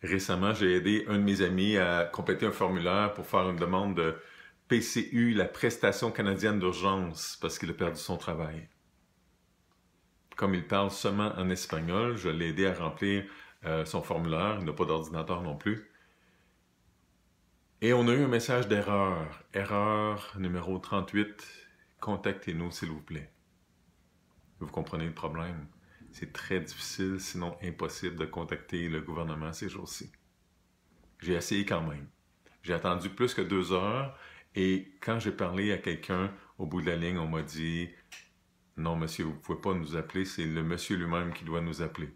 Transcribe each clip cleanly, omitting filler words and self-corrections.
Récemment, j'ai aidé un de mes amis à compléter un formulaire pour faire une demande de PCU, la prestation canadienne d'urgence, parce qu'il a perdu son travail. Comme il parle seulement en espagnol, je l'ai aidé à remplir son formulaire. Il n'a pas d'ordinateur non plus. Et on a eu un message d'erreur. Erreur numéro 38. Contactez-nous, s'il vous plaît. Vous comprenez le problème? C'est très difficile, sinon impossible, de contacter le gouvernement ces jours-ci. J'ai essayé quand même. J'ai attendu plus que 2 heures et quand j'ai parlé à quelqu'un au bout de la ligne, on m'a dit « Non, monsieur, vous ne pouvez pas nous appeler, c'est le monsieur lui-même qui doit nous appeler. »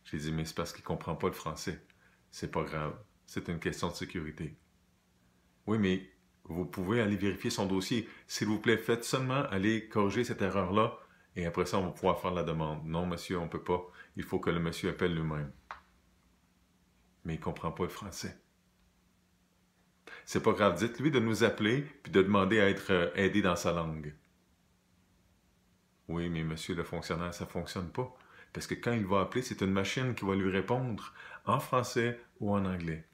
J'ai dit « Mais c'est parce qu'il ne comprend pas le français. C'est pas grave. C'est une question de sécurité. » Oui, mais vous pouvez aller vérifier son dossier. S'il vous plaît, faites seulement aller corriger cette erreur-là et après ça, on va pouvoir faire la demande. Non, monsieur, on ne peut pas. Il faut que le monsieur appelle lui-même. Mais il ne comprend pas le français. C'est pas grave, dites-lui de nous appeler puis de demander à être aidé dans sa langue. Oui, mais monsieur le fonctionnaire, ça ne fonctionne pas. Parce que quand il va appeler, c'est une machine qui va lui répondre en français ou en anglais.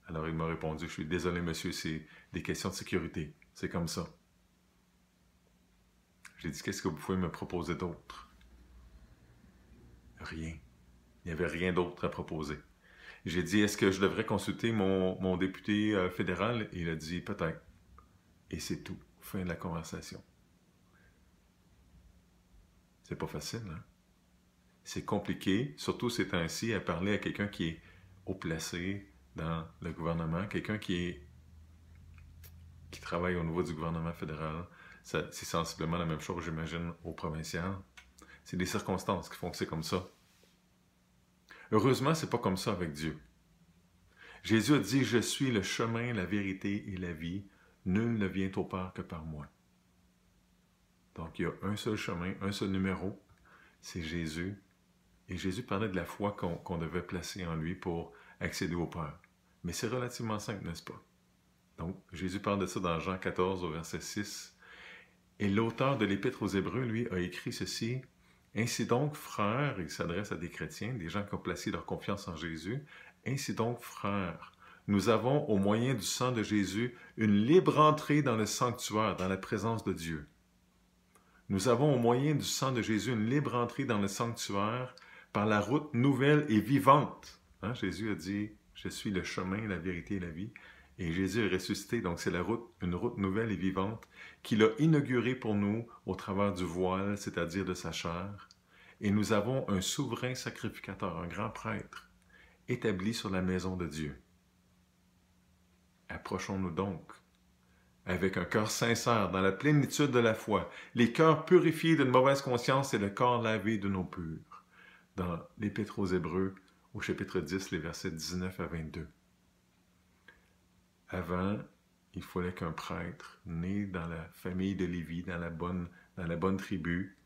Alors il m'a répondu, je suis désolé monsieur, c'est des questions de sécurité. C'est comme ça. J'ai dit, qu'est-ce que vous pouvez me proposer d'autre? Rien. Il n'y avait rien d'autre à proposer. J'ai dit, est-ce que je devrais consulter mon député fédéral? Il a dit, peut-être. Et c'est tout. Fin de la conversation. C'est pas facile, hein? C'est compliqué, surtout ces temps-ci, à parler à quelqu'un qui est haut placé dans le gouvernement, quelqu'un qui travaille au niveau du gouvernement fédéral. C'est sensiblement la même chose, j'imagine, au provincial. C'est des circonstances qui font que c'est comme ça. Heureusement, c'est pas comme ça avec Dieu. Jésus a dit, « Je suis le chemin, la vérité et la vie. Nul ne vient au Père que par moi. » Donc, il y a un seul chemin, un seul numéro, c'est Jésus. Et Jésus parlait de la foi qu'on devait placer en lui pour accéder au Père. Mais c'est relativement simple, n'est-ce pas? Donc, Jésus parle de ça dans Jean 14, au verset 6. Et l'auteur de l'Épître aux Hébreux, lui, a écrit ceci. « Ainsi donc, frères, il s'adresse à des chrétiens, des gens qui ont placé leur confiance en Jésus. Ainsi donc, frères, nous avons, au moyen du sang de Jésus, une libre entrée dans le sanctuaire, dans la présence de Dieu. Nous avons, au moyen du sang de Jésus, une libre entrée dans le sanctuaire par la route nouvelle et vivante. Hein? Jésus a dit, « Je suis le chemin, la vérité et la vie. » Et Jésus est ressuscité, donc c'est une route nouvelle et vivante qu'il a inaugurée pour nous au travers du voile, c'est-à-dire de sa chair. Et nous avons un souverain sacrificateur, un grand prêtre, établi sur la maison de Dieu. Approchons-nous donc, avec un cœur sincère, dans la plénitude de la foi, les cœurs purifiés d'une mauvaise conscience et le corps lavé d'une eau pure. Dans l'Épître aux Hébreux, au chapitre 10, les versets 19 à 22. Avant, il fallait qu'un prêtre, né dans la famille de Lévi, dans la bonne tribu,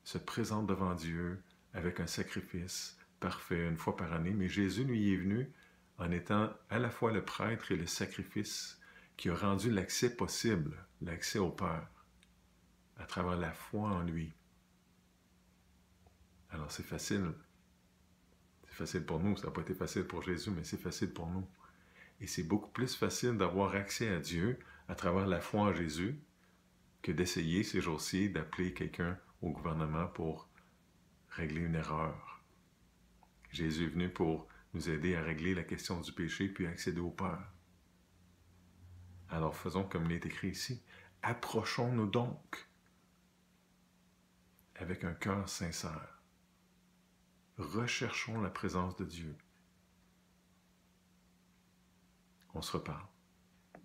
se présente devant Dieu avec un sacrifice parfait une fois par année. Mais Jésus, lui, est venu en étant à la fois le prêtre et le sacrifice qui a rendu l'accès possible, l'accès au Père, à travers la foi en lui. Alors c'est facile. C'est facile pour nous. Ça n'a pas été facile pour Jésus, mais c'est facile pour nous. Et c'est beaucoup plus facile d'avoir accès à Dieu à travers la foi en Jésus que d'essayer ces jours-ci d'appeler quelqu'un au gouvernement pour régler une erreur. Jésus est venu pour nous aider à régler la question du péché puis accéder au Père. Alors faisons comme il est écrit ici. Approchons-nous donc avec un cœur sincère. Recherchons la présence de Dieu. On se reparle.